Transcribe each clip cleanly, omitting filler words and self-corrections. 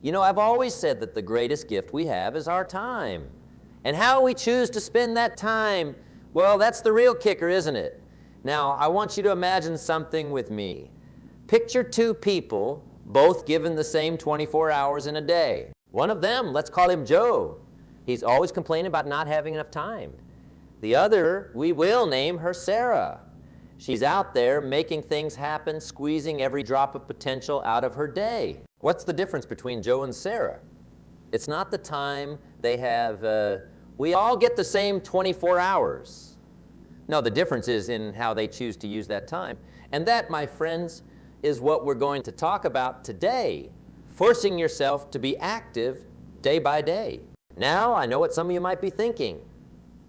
You know, I've always said that the greatest gift we have is our time. And how we choose to spend that time, well, that's the real kicker, isn't it? Now, I want you to imagine something with me. Picture two people, both given the same 24 hours in a day. One of them, let's call him Joe. He's always complaining about not having enough time. The other, we will name her Sarah. She's out there making things happen, squeezing every drop of potential out of her day. What's the difference between Joe and Sarah? It's not the time they have. We all get the same 24 hours. No, the difference is in how they choose to use that time. And that, my friends, is what we're going to talk about today. Forcing yourself to be active day by day. Now, I know what some of you might be thinking.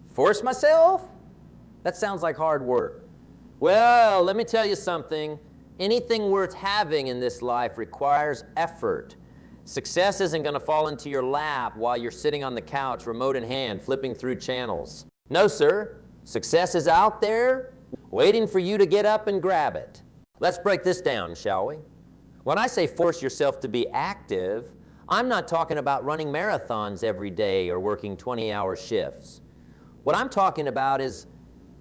Force myself? That sounds like hard work. Well, let me tell you something. Anything worth having in this life requires effort. Success isn't going to fall into your lap while you're sitting on the couch, remote in hand, flipping through channels. No, sir. Success is out there, waiting for you to get up and grab it. Let's break this down, shall we? When I say force yourself to be active, I'm not talking about running marathons every day or working 20-hour shifts. What I'm talking about is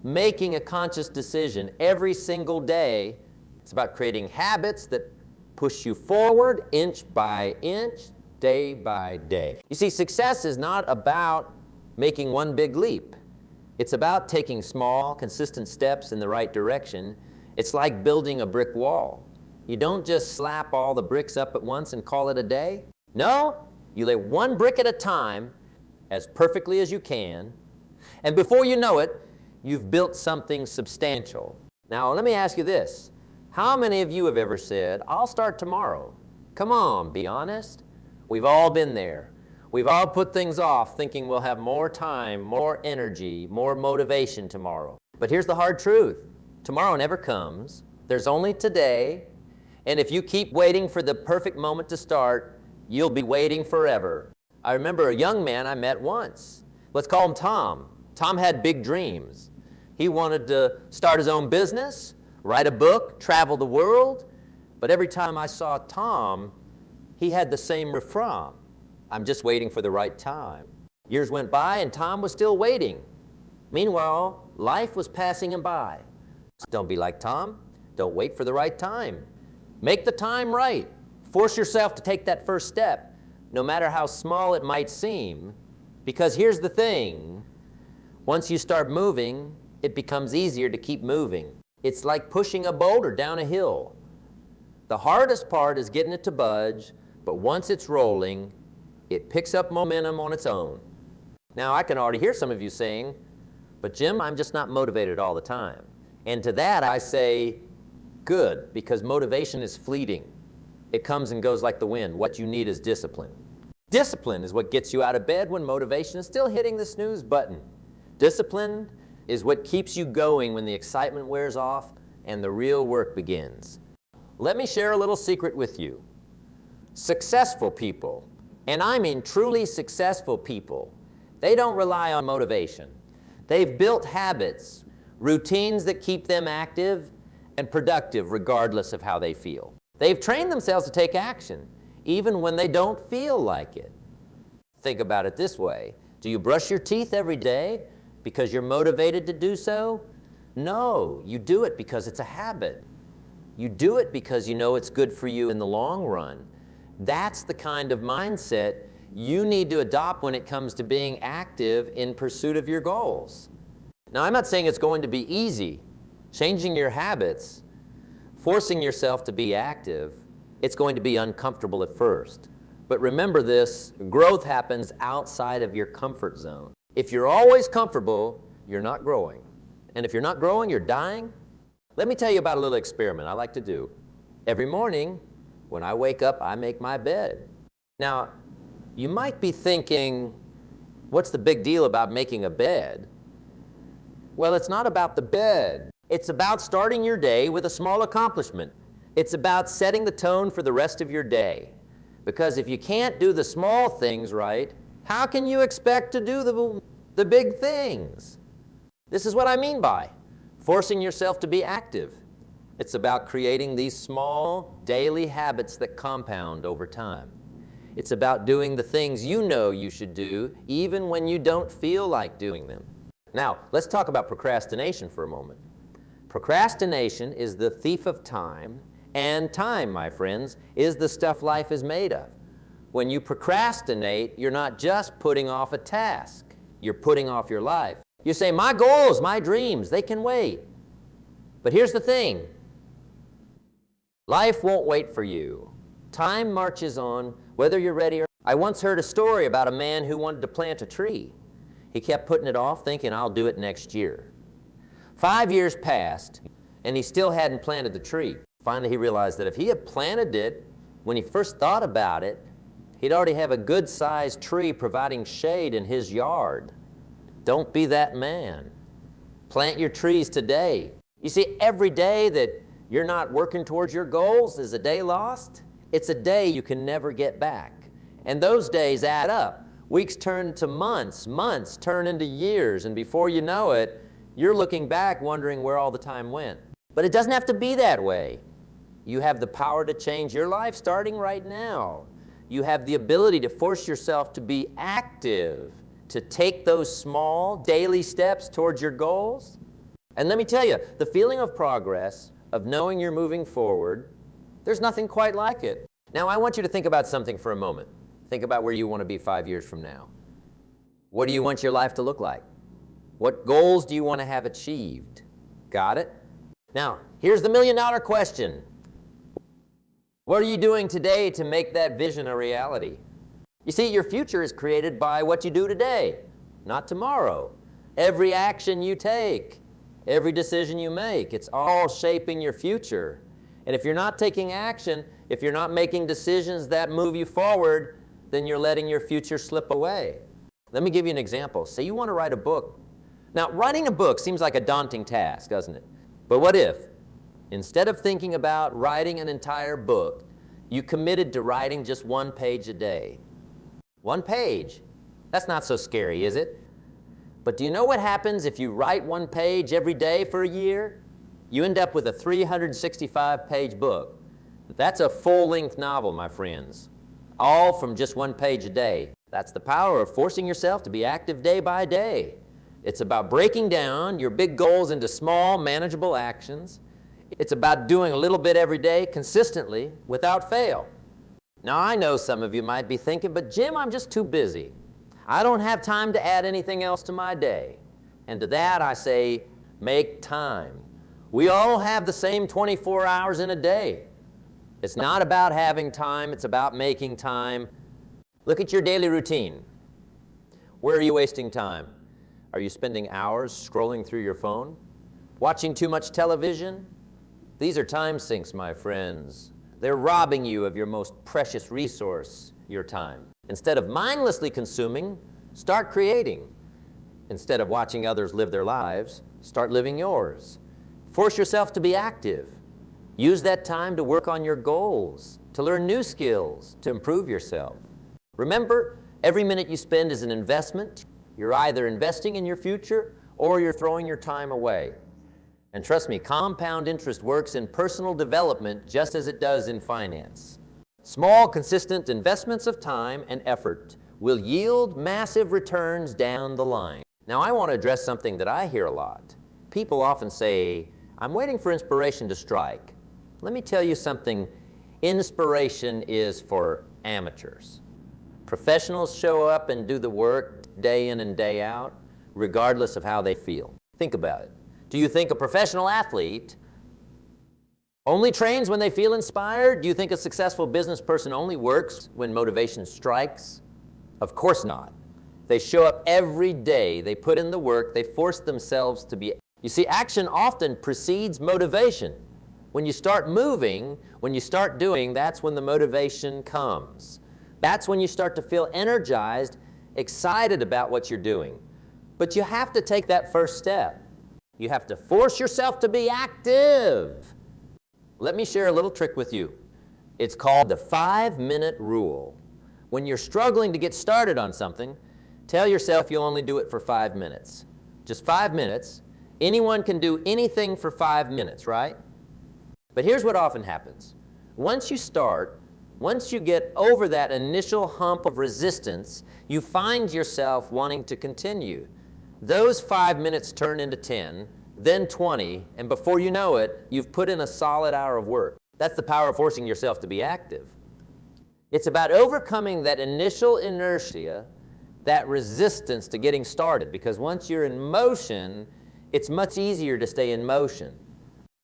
making a conscious decision every single day. It's about creating habits that push you forward inch by inch, day by day. You see, success is not about making one big leap. It's about taking small, consistent steps in the right direction. It's like building a brick wall. You don't just slap all the bricks up at once and call it a day. No, you lay one brick at a time as perfectly as you can, and before you know it, you've built something substantial. Now, let me ask you this. How many of you have ever said, I'll start tomorrow? Come on, be honest. We've all been there. We've all put things off thinking we'll have more time, more energy, more motivation tomorrow. But here's the hard truth. Tomorrow never comes. There's only today. And if you keep waiting for the perfect moment to start, you'll be waiting forever. I remember a young man I met once. Let's call him Tom. Tom had big dreams. He wanted to start his own business, write a book, travel the world. But every time I saw Tom, he had the same refrain. I'm just waiting for the right time. Years went by and Tom was still waiting. Meanwhile, life was passing him by. Don't be like Tom. Don't wait for the right time. Make the time right. Force yourself to take that first step, no matter how small it might seem. Because here's the thing. Once you start moving, it becomes easier to keep moving. It's like pushing a boulder down a hill. The hardest part is getting it to budge, but once it's rolling, it picks up momentum on its own. Now, I can already hear some of you saying, but Jim, I'm just not motivated all the time. And to that I say, good, because motivation is fleeting. It comes and goes like the wind. What you need is discipline. Discipline is what gets you out of bed when motivation is still hitting the snooze button. Discipline is what keeps you going when the excitement wears off and the real work begins. Let me share a little secret with you. Successful people, and I mean truly successful people, they don't rely on motivation. They've built habits, routines that keep them active and productive regardless of how they feel. They've trained themselves to take action, even when they don't feel like it. Think about it this way. Do you brush your teeth every day because you're motivated to do so? No, you do it because it's a habit. You do it because you know it's good for you in the long run. That's the kind of mindset you need to adopt when it comes to being active in pursuit of your goals. Now, I'm not saying it's going to be easy. Changing your habits, forcing yourself to be active, it's going to be uncomfortable at first. But remember this, growth happens outside of your comfort zone. If you're always comfortable, you're not growing. And if you're not growing, you're dying. Let me tell you about a little experiment I like to do. Every morning, when I wake up, I make my bed. Now, you might be thinking, what's the big deal about making a bed? Well, it's not about the bed. It's about starting your day with a small accomplishment. It's about setting the tone for the rest of your day. Because if you can't do the small things right, how can you expect to do the big things? This is what I mean by forcing yourself to be active. It's about creating these small daily habits that compound over time. It's about doing the things you know you should do, even when you don't feel like doing them. Now, let's talk about procrastination for a moment. Procrastination is the thief of time, and time, my friends, is the stuff life is made of. When you procrastinate, you're not just putting off a task, you're putting off your life. You say, my goals, my dreams, they can wait. But here's the thing. Life won't wait for you. Time marches on, whether you're ready or not. I once heard a story about a man who wanted to plant a tree. He kept putting it off, thinking, I'll do it next year. 5 years passed, and he still hadn't planted the tree. Finally, he realized that if he had planted it when he first thought about it, he'd already have a good-sized tree providing shade in his yard. Don't be that man. Plant your trees today. You see, every day that you're not working towards your goals is a day lost. It's a day you can never get back. And those days add up. Weeks turn to months, months turn into years, and before you know it, you're looking back wondering where all the time went. But it doesn't have to be that way. You have the power to change your life starting right now. You have the ability to force yourself to be active, to take those small daily steps towards your goals. And let me tell you, the feeling of progress, of knowing you're moving forward, there's nothing quite like it. Now, I want you to think about something for a moment. Think about where you want to be 5 years from now. What do you want your life to look like? What goals do you want to have achieved? Got it? Now, here's the million-dollar question. What are you doing today to make that vision a reality? You see, your future is created by what you do today, not tomorrow. Every action you take, every decision you make, it's all shaping your future. And if you're not taking action, if you're not making decisions that move you forward, then you're letting your future slip away. Let me give you an example. Say you want to write a book. Now, writing a book seems like a daunting task, doesn't it? But what if, instead of thinking about writing an entire book, you committed to writing just 1 page a day? 1 page. That's not so scary, is it? But do you know what happens if you write 1 page every day for a year? You end up with a 365-page book. That's a full-length novel, my friends, all from just 1 page a day. That's the power of forcing yourself to be active day by day. It's about breaking down your big goals into small, manageable actions. It's about doing a little bit every day, consistently, without fail. Now, I know some of you might be thinking, but Jim, I'm just too busy. I don't have time to add anything else to my day. And to that I say, make time. We all have the same 24 hours in a day. It's not about having time, it's about making time. Look at your daily routine. Where are you wasting time? Are you spending hours scrolling through your phone? Watching too much television? These are time sinks, my friends. They're robbing you of your most precious resource, your time. Instead of mindlessly consuming, start creating. Instead of watching others live their lives, start living yours. Force yourself to be active. Use that time to work on your goals, to learn new skills, to improve yourself. Remember, every minute you spend is an investment. You're either investing in your future or you're throwing your time away. And trust me, compound interest works in personal development just as it does in finance. Small, consistent investments of time and effort will yield massive returns down the line. Now, I want to address something that I hear a lot. People often say, I'm waiting for inspiration to strike. Let me tell you something. Inspiration is for amateurs. Professionals show up and do the work day in and day out, regardless of how they feel. Think about it. Do you think a professional athlete only trains when they feel inspired? Do you think a successful business person only works when motivation strikes? Of course not. They show up every day, they put in the work, they force themselves to be. You see, action often precedes motivation. When you start moving, when you start doing, that's when the motivation comes. That's when you start to feel energized, excited about what you're doing. But you have to take that first step. You have to force yourself to be active. Let me share a little trick with you. It's called the 5-minute rule. When you're struggling to get started on something, tell yourself you'll only do it for 5 minutes. Just 5 minutes. Anyone can do anything for 5 minutes, right? But here's what often happens. Once you start, Once you get over that initial hump of resistance, you find yourself wanting to continue. Those 5 minutes turn into 10, then 20, and before you know it, you've put in a solid hour of work. That's the power of forcing yourself to be active. It's about overcoming that initial inertia, that resistance to getting started, because once you're in motion, it's much easier to stay in motion.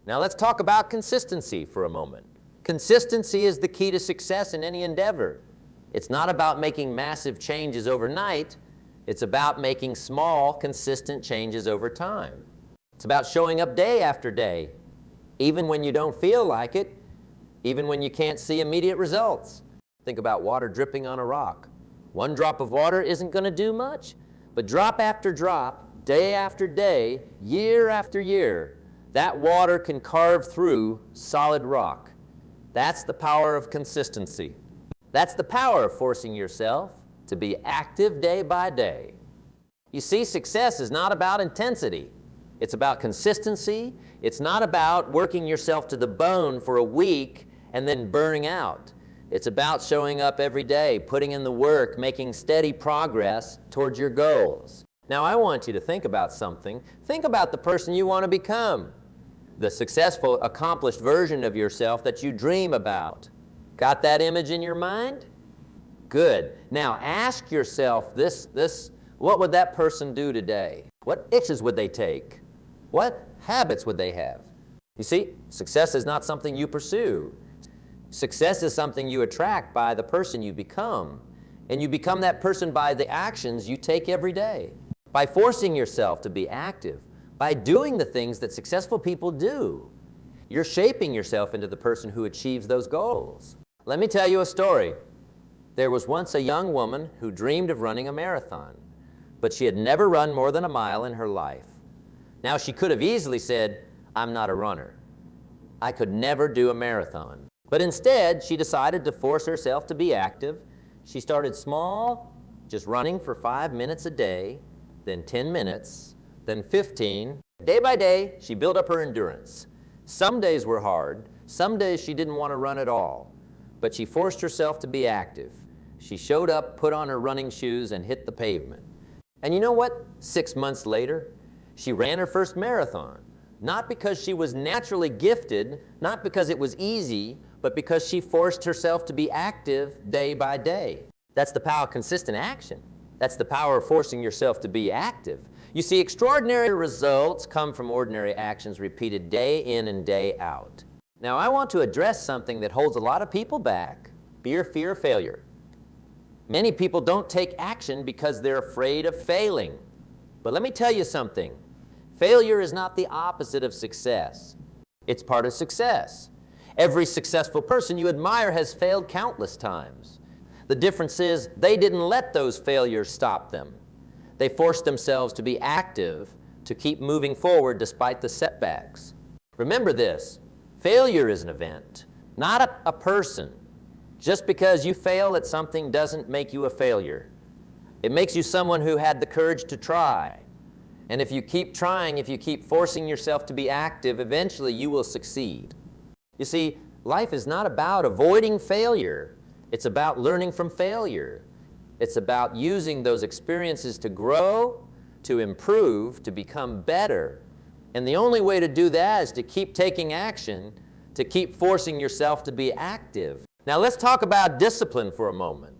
Now let's talk about consistency for a moment. Consistency is the key to success in any endeavor. It's not about making massive changes overnight. It's about making small, consistent changes over time. It's about showing up day after day, even when you don't feel like it, even when you can't see immediate results. Think about water dripping on a rock. One drop of water isn't going to do much, but drop after drop, day after day, year after year, that water can carve through solid rock. That's the power of consistency. That's the power of forcing yourself to be active day by day. You see, success is not about intensity. It's about consistency. It's not about working yourself to the bone for a week and then burning out. It's about showing up every day, putting in the work, making steady progress towards your goals. Now, I want you to think about something. Think about the person you want to become, the successful, accomplished version of yourself that you dream about. Got that image in your mind? Good. Now, ask yourself this, what would that person do today? What itches would they take? What habits would they have? You see, success is not something you pursue. Success is something you attract by the person you become. And you become that person by the actions you take every day. By forcing yourself to be active. By doing the things that successful people do. You're shaping yourself into the person who achieves those goals. Let me tell you a story. There was once a young woman who dreamed of running a marathon, but she had never run more than a mile in her life. Now, she could have easily said, "I'm not a runner. I could never do a marathon." But instead, she decided to force herself to be active. She started small, just running for 5 minutes a day, then 10 minutes, then 15. Day by day, she built up her endurance. Some days were hard. Some days she didn't want to run at all. But she forced herself to be active. She showed up, put on her running shoes, and hit the pavement. And you know what? 6 months later, she ran her first marathon. Not because she was naturally gifted, not because it was easy, but because she forced herself to be active day by day. That's the power of consistent action. That's the power of forcing yourself to be active. You see, extraordinary results come from ordinary actions repeated day in and day out. Now, I want to address something that holds a lot of people back: fear of failure. Many people don't take action because they're afraid of failing. But let me tell you something. Failure is not the opposite of success. It's part of success. Every successful person you admire has failed countless times. The difference is they didn't let those failures stop them. They forced themselves to be active, to keep moving forward despite the setbacks. Remember this, failure is an event, not a person. Just because you fail at something doesn't make you a failure. It makes you someone who had the courage to try. And if you keep trying, if you keep forcing yourself to be active, eventually you will succeed. You see, life is not about avoiding failure. It's about learning from failure. It's about using those experiences to grow, to improve, to become better. And the only way to do that is to keep taking action, to keep forcing yourself to be active. Now let's talk about discipline for a moment.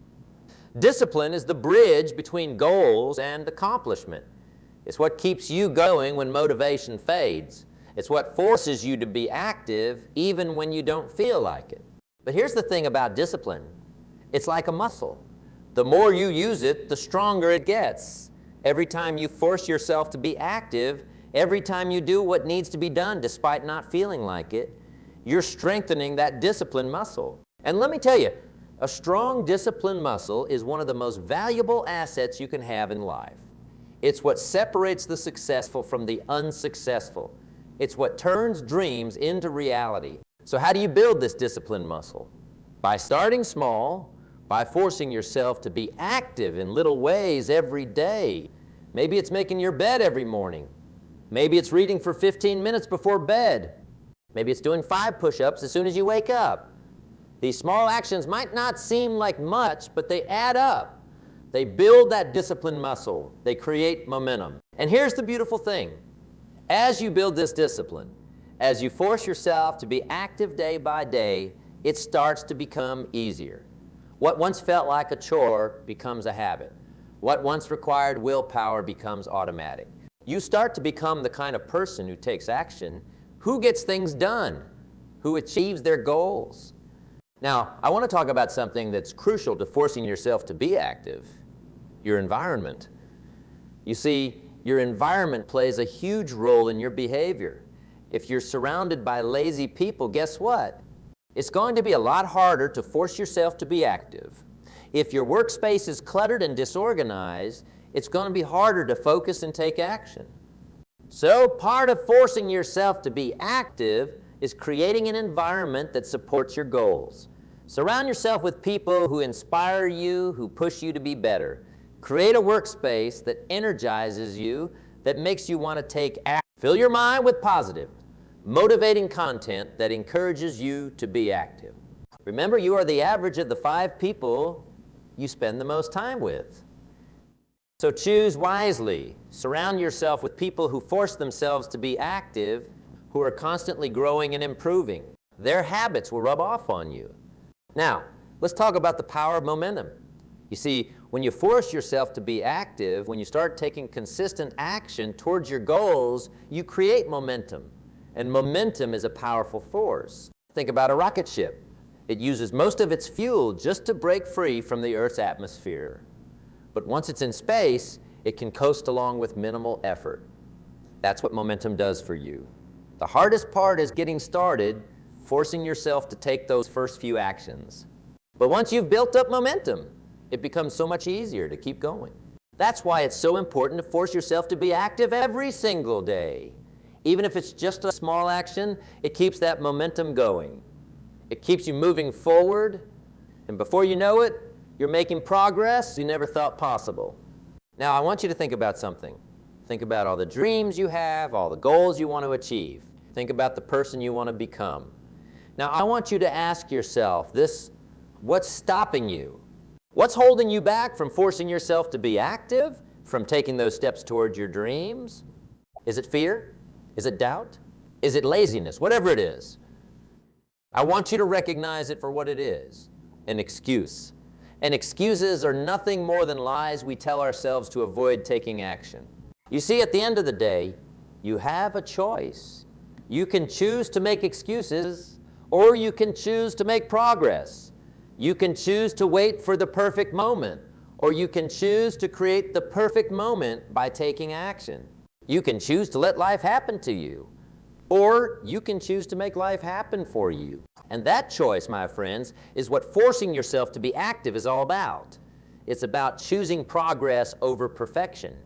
Discipline is the bridge between goals and accomplishment. It's what keeps you going when motivation fades. It's what forces you to be active even when you don't feel like it. But here's the thing about discipline. It's like a muscle. The more you use it, the stronger it gets. Every time you force yourself to be active, every time you do what needs to be done despite not feeling like it, you're strengthening that discipline muscle. And let me tell you, a strong discipline muscle is one of the most valuable assets you can have in life. It's what separates the successful from the unsuccessful. It's what turns dreams into reality. So how do you build this discipline muscle? By starting small, by forcing yourself to be active in little ways every day. Maybe it's making your bed every morning. Maybe it's reading for 15 minutes before bed. Maybe it's doing 5 push-ups as soon as you wake up. These small actions might not seem like much, but they add up. They build that discipline muscle. They create momentum. And here's the beautiful thing. As you build this discipline, as you force yourself to be active day by day, it starts to become easier. What once felt like a chore becomes a habit. What once required willpower becomes automatic. You start to become the kind of person who takes action, who gets things done, who achieves their goals. Now, I want to talk about something that's crucial to forcing yourself to be active, your environment. You see, your environment plays a huge role in your behavior. If you're surrounded by lazy people, guess what? It's going to be a lot harder to force yourself to be active. If your workspace is cluttered and disorganized, it's going to be harder to focus and take action. So part of forcing yourself to be active is creating an environment that supports your goals. Surround yourself with people who inspire you, who push you to be better. Create a workspace that energizes you, that makes you want to take action. Fill your mind with positive, motivating content that encourages you to be active. Remember, you are the average of the 5 people you spend the most time with. So choose wisely. Surround yourself with people who force themselves to be active, who are constantly growing and improving. Their habits will rub off on you. Now, let's talk about the power of momentum. You see, when you force yourself to be active, when you start taking consistent action towards your goals, you create momentum. And momentum is a powerful force. Think about a rocket ship. It uses most of its fuel just to break free from the Earth's atmosphere. But once it's in space, it can coast along with minimal effort. That's what momentum does for you. The hardest part is getting started, forcing yourself to take those first few actions. But once you've built up momentum, it becomes so much easier to keep going. That's why it's so important to force yourself to be active every single day. Even if it's just a small action, it keeps that momentum going. It keeps you moving forward, and before you know it, you're making progress you never thought possible. Now, I want you to think about something. Think about all the dreams you have, all the goals you want to achieve. Think about the person you want to become. Now, I want you to ask yourself this: what's stopping you? What's holding you back from forcing yourself to be active, from taking those steps towards your dreams? Is it fear? Is it doubt? Is it laziness? Whatever it is, I want you to recognize it for what it is: an excuse. And excuses are nothing more than lies we tell ourselves to avoid taking action. You see, at the end of the day, you have a choice. You can choose to make excuses, or you can choose to make progress. You can choose to wait for the perfect moment, or you can choose to create the perfect moment by taking action. You can choose to let life happen to you, or you can choose to make life happen for you. And that choice, my friends, is what forcing yourself to be active is all about. It's about choosing progress over perfection.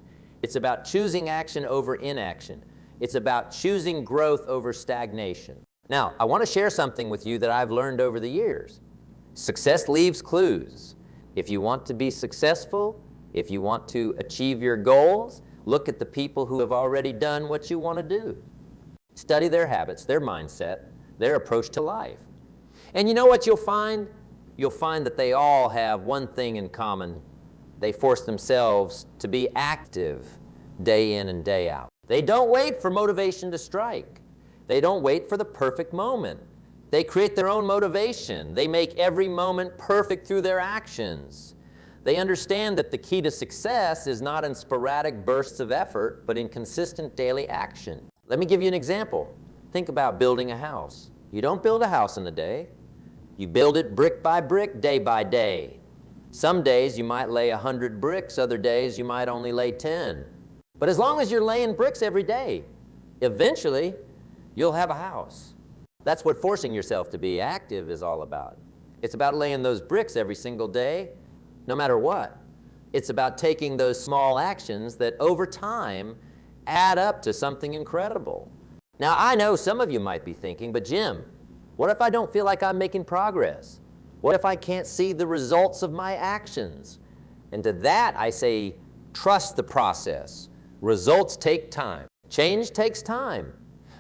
It's about choosing action over inaction. It's about choosing growth over stagnation. Now, I want to share something with you that I've learned over the years. Success leaves clues. If you want to be successful, if you want to achieve your goals, look at the people who have already done what you want to do. Study their habits, their mindset, their approach to life. And you know what you'll find? You'll find that they all have one thing in common. They force themselves to be active day in and day out. They don't wait for motivation to strike. They don't wait for the perfect moment. They create their own motivation. They make every moment perfect through their actions. They understand that the key to success is not in sporadic bursts of effort, but in consistent daily action. Let me give you an example. Think about building a house. You don't build a house in a day. You build it brick by brick, day by day. Some days you might lay 100 bricks, other days you might only lay 10. But as long as you're laying bricks every day, eventually you'll have a house. That's what forcing yourself to be active is all about. It's about laying those bricks every single day, no matter what. It's about taking those small actions that over time add up to something incredible. Now, I know some of you might be thinking, but Jim, what if I don't feel like I'm making progress? What if I can't see the results of my actions? And to that I say, trust the process. Results take time. Change takes time.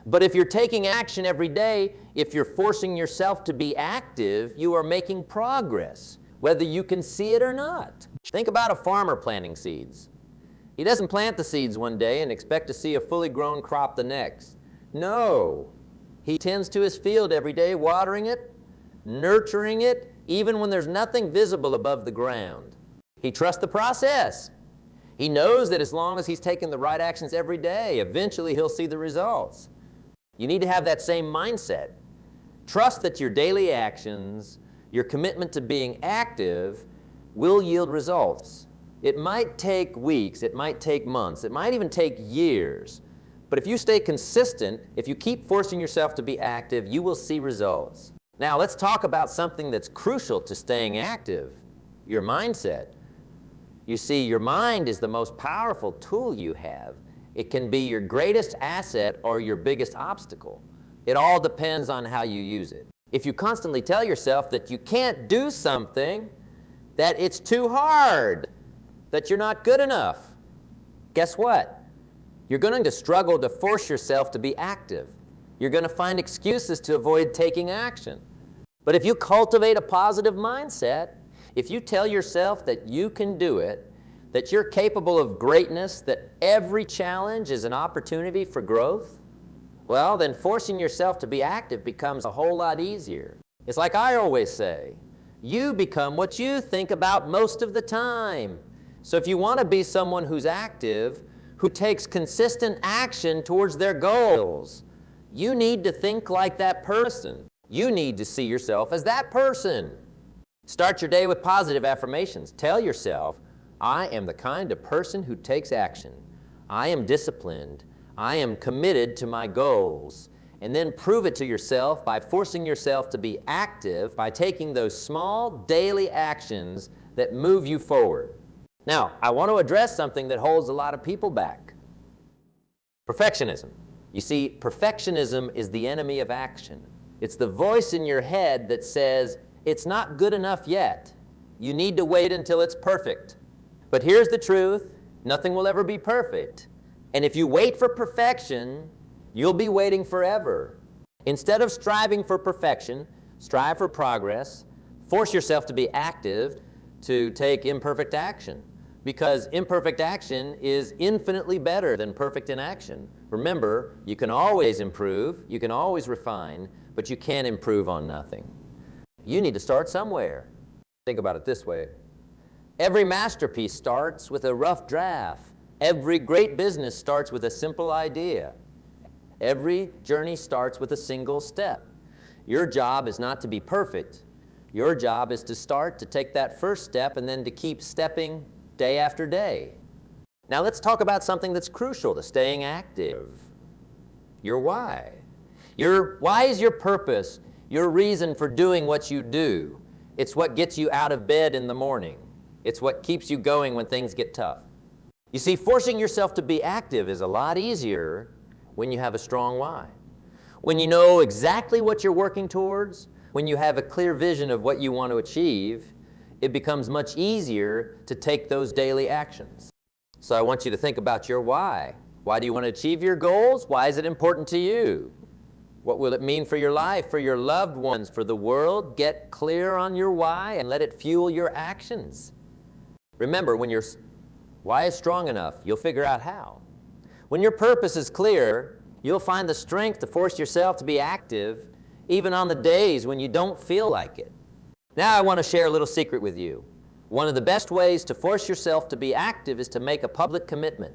But if you're taking action every day, if you're forcing yourself to be active, you are making progress, whether you can see it or not. Think about a farmer planting seeds. He doesn't plant the seeds one day and expect to see a fully grown crop the next. No. He tends to his field every day, watering it, nurturing it, even when there's nothing visible above the ground. He trusts the process. He knows that as long as he's taking the right actions every day, eventually he'll see the results. You need to have that same mindset. Trust that your daily actions, your commitment to being active, will yield results. It might take weeks, it might take months, it might even take years. But if you stay consistent, if you keep forcing yourself to be active, you will see results. Now let's talk about something that's crucial to staying active, your mindset. You see, your mind is the most powerful tool you have. It can be your greatest asset or your biggest obstacle. It all depends on how you use it. If you constantly tell yourself that you can't do something, that it's too hard, that you're not good enough, guess what? You're going to struggle to force yourself to be active. You're going to find excuses to avoid taking action. But if you cultivate a positive mindset, if you tell yourself that you can do it, that you're capable of greatness, that every challenge is an opportunity for growth, well, then forcing yourself to be active becomes a whole lot easier. It's like I always say, you become what you think about most of the time. So if you want to be someone who's active, who takes consistent action towards their goals, you need to think like that person. You need to see yourself as that person. Start your day with positive affirmations. Tell yourself, I am the kind of person who takes action. I am disciplined. I am committed to my goals. And then prove it to yourself by forcing yourself to be active by taking those small daily actions that move you forward. Now, I want to address something that holds a lot of people back. Perfectionism. You see, perfectionism is the enemy of action. It's the voice in your head that says, it's not good enough yet. You need to wait until it's perfect. But here's the truth, nothing will ever be perfect. And if you wait for perfection, you'll be waiting forever. Instead of striving for perfection, strive for progress, force yourself to be active, to take imperfect action. Because imperfect action is infinitely better than perfect inaction. Remember, you can always improve, you can always refine, but you can't improve on nothing. You need to start somewhere. Think about it this way. Every masterpiece starts with a rough draft. Every great business starts with a simple idea. Every journey starts with a single step. Your job is not to be perfect. Your job is to start, to take that first step, and then to keep stepping day after day. Now let's talk about something that's crucial to staying active. Your why. Your why is your purpose, your reason for doing what you do. It's what gets you out of bed in the morning. It's what keeps you going when things get tough. You see, forcing yourself to be active is a lot easier when you have a strong why. When you know exactly what you're working towards, when you have a clear vision of what you want to achieve, it becomes much easier to take those daily actions. So I want you to think about your why. Why do you want to achieve your goals? Why is it important to you? What will it mean for your life, for your loved ones, for the world? Get clear on your why and let it fuel your actions. Remember, when your why is strong enough, you'll figure out how. When your purpose is clear, you'll find the strength to force yourself to be active even on the days when you don't feel like it. Now I want to share a little secret with you. One of the best ways to force yourself to be active is to make a public commitment.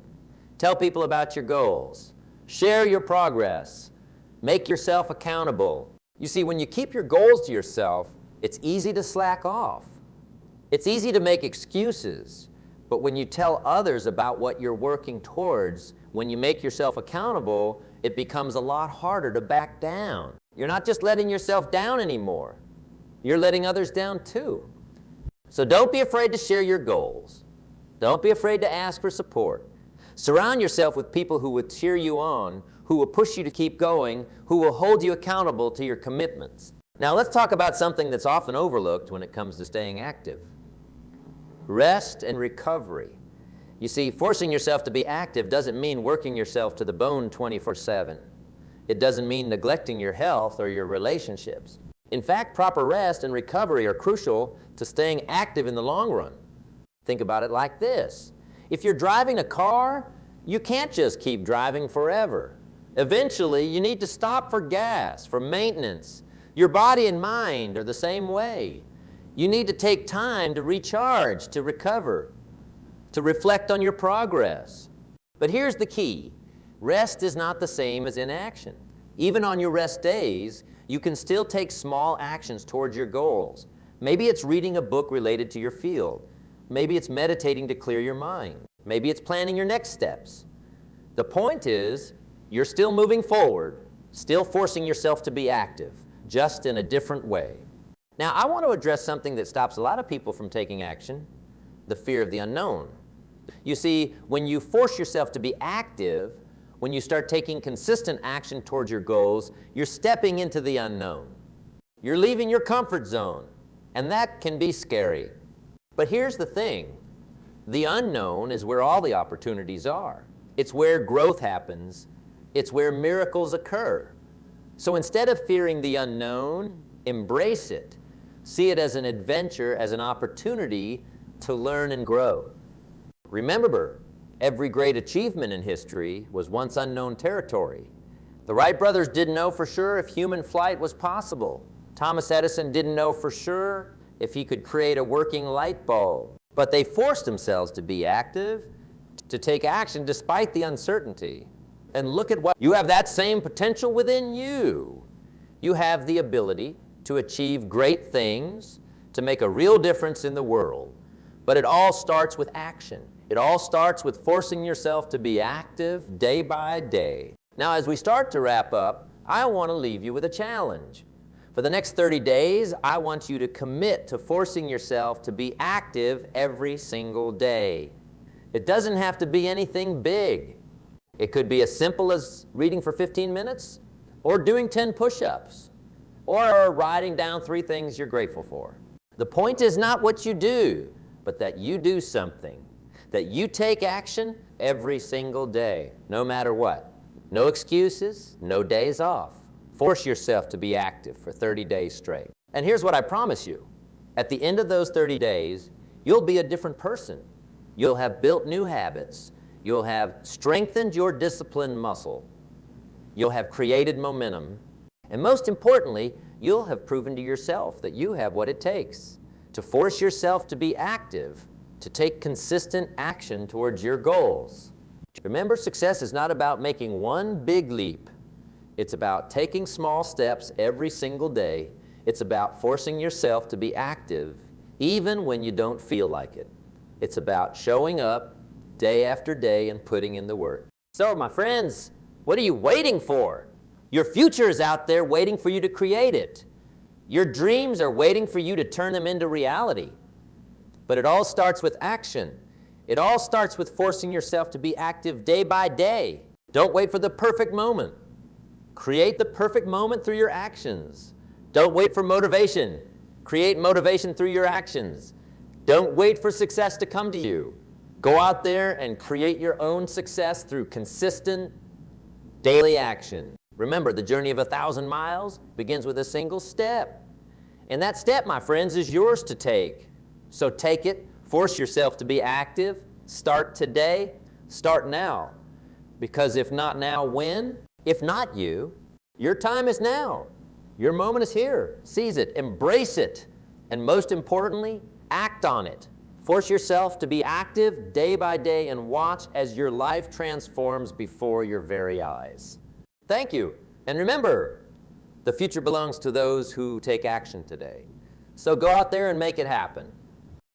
Tell people about your goals. Share your progress. Make yourself accountable. You see, when you keep your goals to yourself, it's easy to slack off. It's easy to make excuses. But when you tell others about what you're working towards, when you make yourself accountable, it becomes a lot harder to back down. You're not just letting yourself down anymore. You're letting others down too. So don't be afraid to share your goals. Don't be afraid to ask for support. Surround yourself with people who will cheer you on, who will push you to keep going, who will hold you accountable to your commitments. Now let's talk about something that's often overlooked when it comes to staying active. Rest and recovery. You see, forcing yourself to be active doesn't mean working yourself to the bone 24/7. It doesn't mean neglecting your health or your relationships. In fact, proper rest and recovery are crucial to staying active in the long run. Think about it like this. If you're driving a car, you can't just keep driving forever. Eventually, you need to stop for gas, for maintenance. Your body and mind are the same way. You need to take time to recharge, to recover, to reflect on your progress. But here's the key. Rest is not the same as inaction. Even on your rest days, you can still take small actions towards your goals. Maybe it's reading a book related to your field. Maybe it's meditating to clear your mind. Maybe it's planning your next steps. The point is, you're still moving forward, still forcing yourself to be active, just in a different way. Now, I want to address something that stops a lot of people from taking action, the fear of the unknown. You see, when you force yourself to be active, when you start taking consistent action towards your goals, you're stepping into the unknown. You're leaving your comfort zone, and that can be scary. But here's the thing. The unknown is where all the opportunities are. It's where growth happens. It's where miracles occur. So instead of fearing the unknown, embrace it. See it as an adventure, as an opportunity to learn and grow. Remember, every great achievement in history was once unknown territory. The Wright brothers didn't know for sure if human flight was possible. Thomas Edison didn't know for sure if he could create a working light bulb. But they forced themselves to be active, to take action despite the uncertainty. And look at what you have, that same potential within you. You have the ability to achieve great things, to make a real difference in the world. But it all starts with action. It all starts with forcing yourself to be active day by day. Now, as we start to wrap up, I want to leave you with a challenge. For the next 30 days, I want you to commit to forcing yourself to be active every single day. It doesn't have to be anything big. It could be as simple as reading for 15 minutes, or doing 10 push-ups, or writing down 3 things you're grateful for. The point is not what you do, but that you do something, that you take action every single day, no matter what. No excuses, no days off. Force yourself to be active for 30 days straight. And here's what I promise you. At the end of those 30 days, you'll be a different person. You'll have built new habits. You'll have strengthened your discipline muscle. You'll have created momentum. And most importantly, you'll have proven to yourself that you have what it takes to force yourself to be active, to take consistent action towards your goals. Remember, success is not about making one big leap. It's about taking small steps every single day. It's about forcing yourself to be active, even when you don't feel like it. It's about showing up day after day and putting in the work. So, my friends, what are you waiting for? Your future is out there waiting for you to create it. Your dreams are waiting for you to turn them into reality. But it all starts with action. It all starts with forcing yourself to be active day by day. Don't wait for the perfect moment. Create the perfect moment through your actions. Don't wait for motivation. Create motivation through your actions. Don't wait for success to come to you. Go out there and create your own success through consistent daily action. Remember, the journey of 1,000 miles begins with a single step. And that step, my friends, is yours to take. So take it, force yourself to be active, start today, start now. Because if not now, when? If not you, your time is now. Your moment is here. Seize it, embrace it, and most importantly, act on it. Force yourself to be active day by day and watch as your life transforms before your very eyes. Thank you. And remember, the future belongs to those who take action today. So go out there and make it happen.